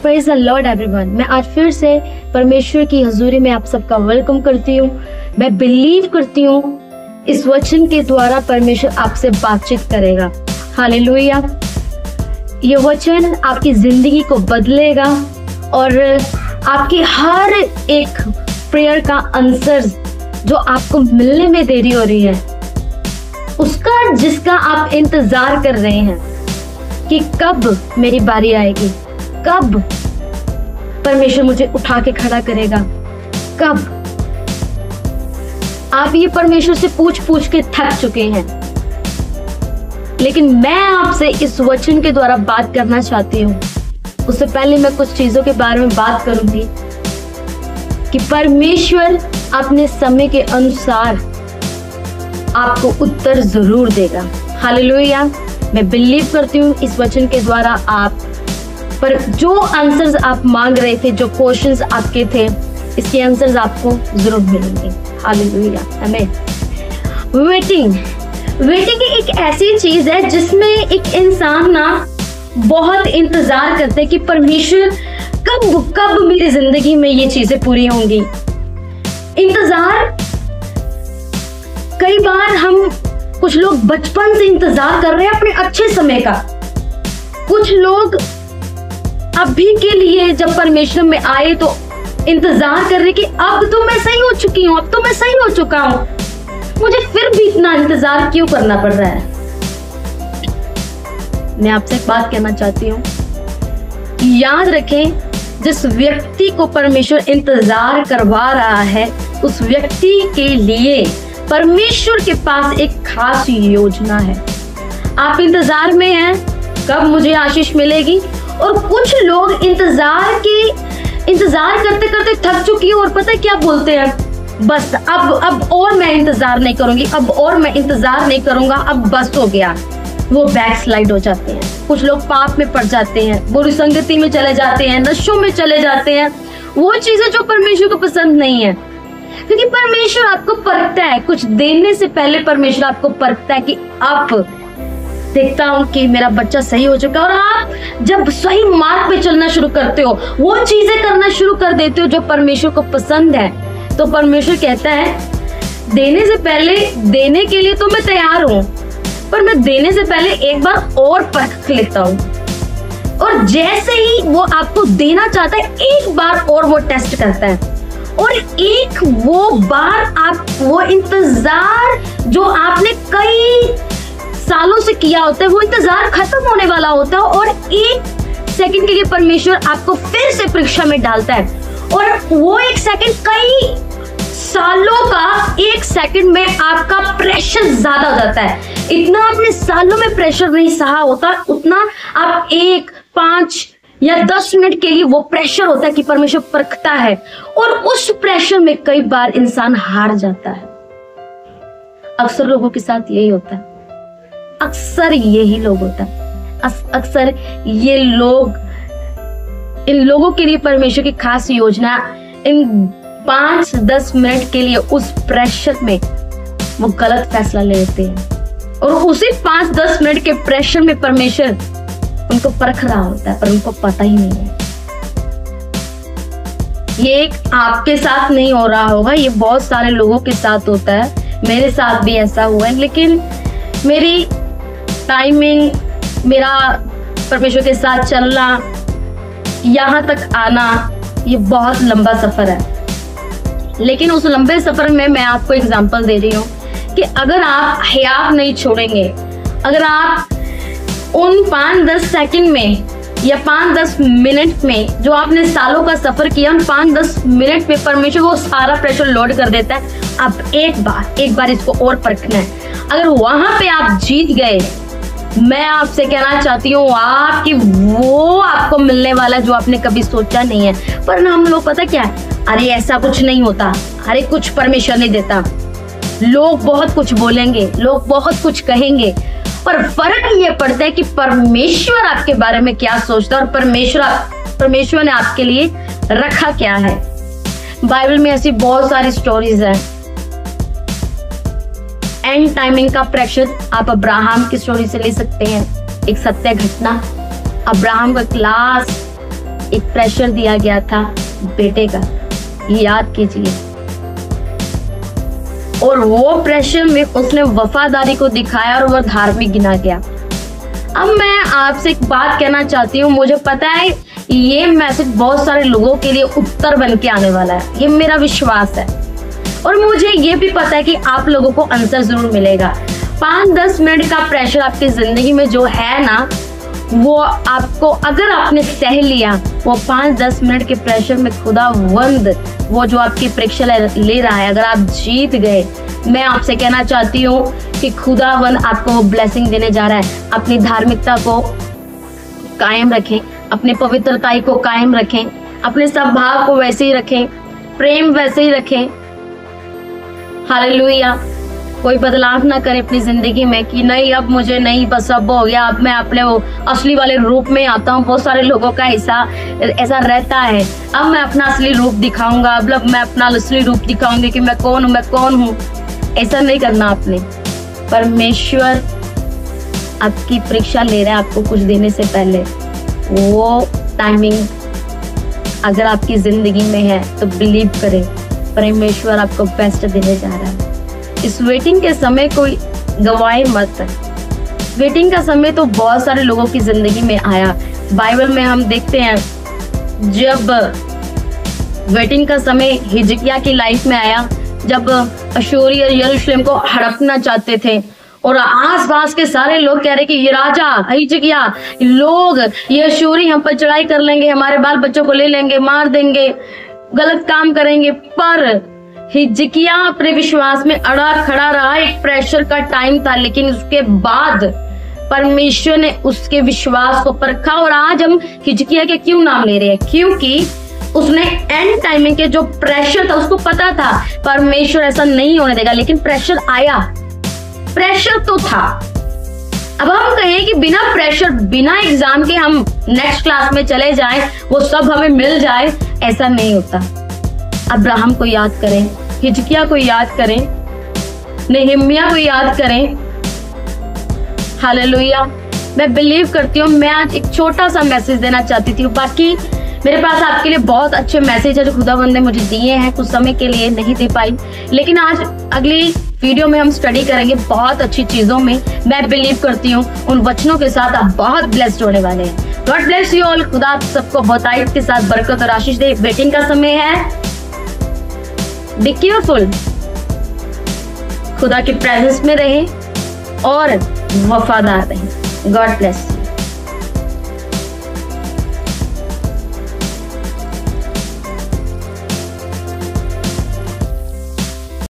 Praise the Lord everyone. मैं आज फिर से परमेश्वर की हजूरी में आप सबका वेलकम करती हूँ। मैं बिलीव करती हूँ इस वचन के द्वारा परमेश्वर आपसे बातचीत करेगा। हालेलुया। ये वचन आपकी जिंदगी को बदलेगा और आपकी हर एक प्रेयर का आंसर जो आपको मिलने में देरी हो रही है, उसका जिसका आप इंतजार कर रहे हैं कि कब मेरी बारी आएगी, कब परमेश्वर मुझे उठा के खड़ा करेगा, कब। आप ये परमेश्वर से पूछ पूछ के थक चुके हैं, लेकिन मैं आपसे इस वचन के द्वारा बात करना चाहती हूँ। उससे पहले मैं कुछ चीजों के बारे में बात करूंगी कि परमेश्वर अपने समय के अनुसार आपको उत्तर जरूर देगा। हालेलुया। मैं बिलीव करती हूँ इस वचन के द्वारा आप पर जो आंसर्स आप मांग रहे थे, जो क्वेश्चंस आपके थे, इसके आंसर्स आपको जरूर मिलेंगे। हालेलुया। आमीन। वेटिंग एक ऐसी चीज है जिसमें एक इंसान ना बहुत इंतजार करते हैं कि परमेश्वर कब मेरी जिंदगी में ये चीजें पूरी होंगी। इंतजार, कई बार हम कुछ लोग बचपन से इंतजार कर रहे हैं अपने अच्छे समय का। कुछ लोग अभी के लिए जब परमेश्वर में आए तो इंतजार कर रहे कि अब तो मैं सही हो चुकी हूँ, अब तो मैं सही हो चुका हूँ, मुझे फिर भी इतना इंतजार क्यों करना पड़ रहा है। मैं आपसे एक बात कहना चाहती हूँ कि याद रखें, जिस व्यक्ति को परमेश्वर इंतजार करवा रहा है, उस व्यक्ति के लिए परमेश्वर के पास एक खास योजना है। आप इंतजार में हैं कब मुझे आशीष मिलेगी, और कुछ लोग इंतजार करते करते थक चुकी है और पता है क्या बोलते हैं, बस अब और मैं इंतजार नहीं करूंगी, अब और मैं इंतजार नहीं करूंगा, अब बस हो गया। वो बैकस्लाइड हो जाते हैं। कुछ लोग पाप में पड़ जाते हैं, बुरी संगति में चले जाते हैं, नशों में चले जाते हैं, वो चीजें जो परमेश्वर को पसंद नहीं है। क्योंकि परमेश्वर आपको परखता है, कुछ देने से पहले परमेश्वर आपको परखता है कि अब देखता हूँ कि मेरा बच्चा सही हो चुका है। और आप जब सही मार्ग पे चलना शुरू करते हो, वो चीजें करना शुरू कर देते हो जो परमेश्वर को पसंद है, तो परमेश्वर कहता है देने से पहले, देने के लिए तो मैं तैयार हूँ, पर मैं देने से पहले एक बार और परख लेता हूँ। और जैसे ही वो आपको देना चाहता है, एक बार और वो टेस्ट करता है, और एक वो बार आप वो इंतजार जो आपने कई सालों से किया होता है, वो इंतजार खत्म होने वाला होता है, और एक सेकंड के लिए परमेश्वर आपको फिर से परीक्षा में डालता है। और वो एक सेकंड कई सालों का, एक सेकंड में आपका प्रेशर ज्यादा हो जाता है। इतना आपने सालों में प्रेशर नहीं सहा होता, उतना आप 1, 5 या 10 मिनट के लिए वो प्रेशर होता है कि परमेश्वर परखता है, और उस प्रेशर में कई बार इंसान हार जाता है। अक्सर लोगों के साथ यही होता है, अक्सर यही लोग होता है, अक्सर ये लोग, इन लोगों के लिए परमेश्वर की खास योजना इन 5-10 मिनट के लिए उस प्रेशर में वो गलत फैसला ले लेते हैं, और उसी 5-10 मिनट के प्रेशर में परमेश्वर उनको परख रहा होता है, पर उनको पता ही नहीं है। ये आपके साथ नहीं हो रहा होगा, ये बहुत सारे लोगों के साथ होता है, मेरे साथ भी ऐसा हुआ है। लेकिन मेरी टाइमिंग, मेरा परमेश्वर के साथ चलना, यहाँ तक आना, ये बहुत लंबा सफर है। लेकिन उस लंबे सफर में मैं आपको एग्जांपल दे रही हूँ कि अगर आप हयात नहीं छोड़ेंगे, अगर आप उन 5-10 सेकंड में या 5-10 मिनट में जो आपने सालों का सफर किया, उन 5-10 मिनट में परमेश्वर वो सारा प्रेशर लोड कर देता है। अब एक बार इसको और परखना है। अगर वहां पे आप जीत गए, मैं आपसे कहना चाहती हूँ आपकी वो आपको मिलने वाला जो आपने कभी सोचा नहीं है। पर ना हम लोग पता क्या है, अरे ऐसा कुछ नहीं होता, अरे कुछ परमेश्वर नहीं देता, लोग बहुत कुछ बोलेंगे, लोग बहुत कुछ कहेंगे, पर फर्क ये पड़ता है कि परमेश्वर आपके बारे में क्या सोचता है और परमेश्वर ने आपके लिए रखा क्या है। बाइबल में ऐसी बहुत सारी स्टोरीज हैं। एंड टाइमिंग का प्रेशर आप अब्राहम की स्टोरी से ले सकते हैं, एक सत्य घटना। अब्राहम का क्लास एक प्रेशर दिया गया था बेटे का, याद कीजिए, और वो प्रेशर में उसने वफादारी को दिखाया और वो धार्मिक गिना गया। अब मैं आपसे एक बात कहना चाहती हूँ, मुझे पता है ये मैसेज बहुत सारे लोगों के लिए उत्तर बन के आने वाला है, ये मेरा विश्वास है, और मुझे ये भी पता है कि आप लोगों को आंसर जरूर मिलेगा। 5-10 मिनट का प्रेशर आपकी जिंदगी में जो है ना, वो आपको अगर आपने सह लिया, वो 5-10 मिनट के प्रेशर में खुदावंद वो जो आपकी परीक्षा ले रहा है, अगर आप जीत गए, मैं आपसे कहना चाहती हूँ कि खुदावंद आपको वो ब्लेसिंग देने जा रहा है। अपनी धार्मिकता को कायम रखें, अपनी पवित्रता को कायम रखें, अपने स्वभाव को वैसे ही रखें, प्रेम वैसे ही रखें। हालेलुया। कोई बदलाव ना करें अपनी जिंदगी में कि नहीं अब मुझे नहीं, बस अब हो गया, अब मैं अपने वो असली वाले रूप में आता हूँ। बहुत सारे लोगों का ऐसा रहता है, अब मैं अपना असली रूप दिखाऊंगा, अब मैं अपना असली रूप दिखाऊंगी कि मैं कौन हूँ। ऐसा नहीं करना आपने। परमेश्वर आपकी परीक्षा ले रहा है, आपको कुछ देने से पहले। वो टाइमिंग अगर आपकी जिंदगी में है तो बिलीव करें, परमेश्वर आपको बेस्ट देने जा रहा है। इस वेटिंग के समय कोई गवाए मत। वेटिंग का समय तो बहुत सारे लोगों की जिंदगी में आया। बाइबल में हम देखते हैं जब वेटिंग का समय हिजकिया की लाइफ में आया, जब अशूरी यरूशलेम को हड़पना चाहते थे और आसपास के सारे लोग कह रहे कि ये राजा हिजकिया, लोग ये अशूरी हम पर चढ़ाई कर लेंगे, हमारे बाल बच्चों को ले लेंगे, मार देंगे, गलत काम करेंगे। पर हिजकिया अपने विश्वास में अड़ा खड़ा रहा। एक प्रेशर का टाइम था, लेकिन उसके बाद परमेश्वर ने उसके विश्वास को परखा। और आज हम हिजकिया के क्यों नाम ले रहे हैं? क्योंकि उसने एंड टाइमिंग के जो प्रेशर था, उसको पता था परमेश्वर ऐसा नहीं होने देगा, लेकिन प्रेशर आया, प्रेशर तो था। अब हम कहें कि बिना प्रेशर, बिना एग्जाम के हम नेक्स्ट क्लास में चले जाएं, वो सब हमें मिल जाए, ऐसा नहीं होता। अब्राहम को याद करें, हिजकिया को याद करें, नेहमिया को याद करें। हालेलुया। मैं बिलीव करती हूँ, मैं आज एक छोटा सा मैसेज देना चाहती थी। बाकी मेरे पास आपके लिए बहुत अच्छे मैसेज है जो खुदावंद ने मुझे दिए हैं, कुछ समय के लिए नहीं दे पाई, लेकिन आज अगली वीडियो में हम स्टडी करेंगे बहुत अच्छी चीजों में। मैं बिलीव करती हूँ उन वचनों के साथ आप बहुत ब्लेस्ड होने वाले हैं। God bless you all. खुदा सबको बहुतायत के साथ बरकत और आशीष दे। वेटिंग का समय है, बी केयरफुल, खुदा के प्रेजेंस में रहें और वफादार रहें। God bless.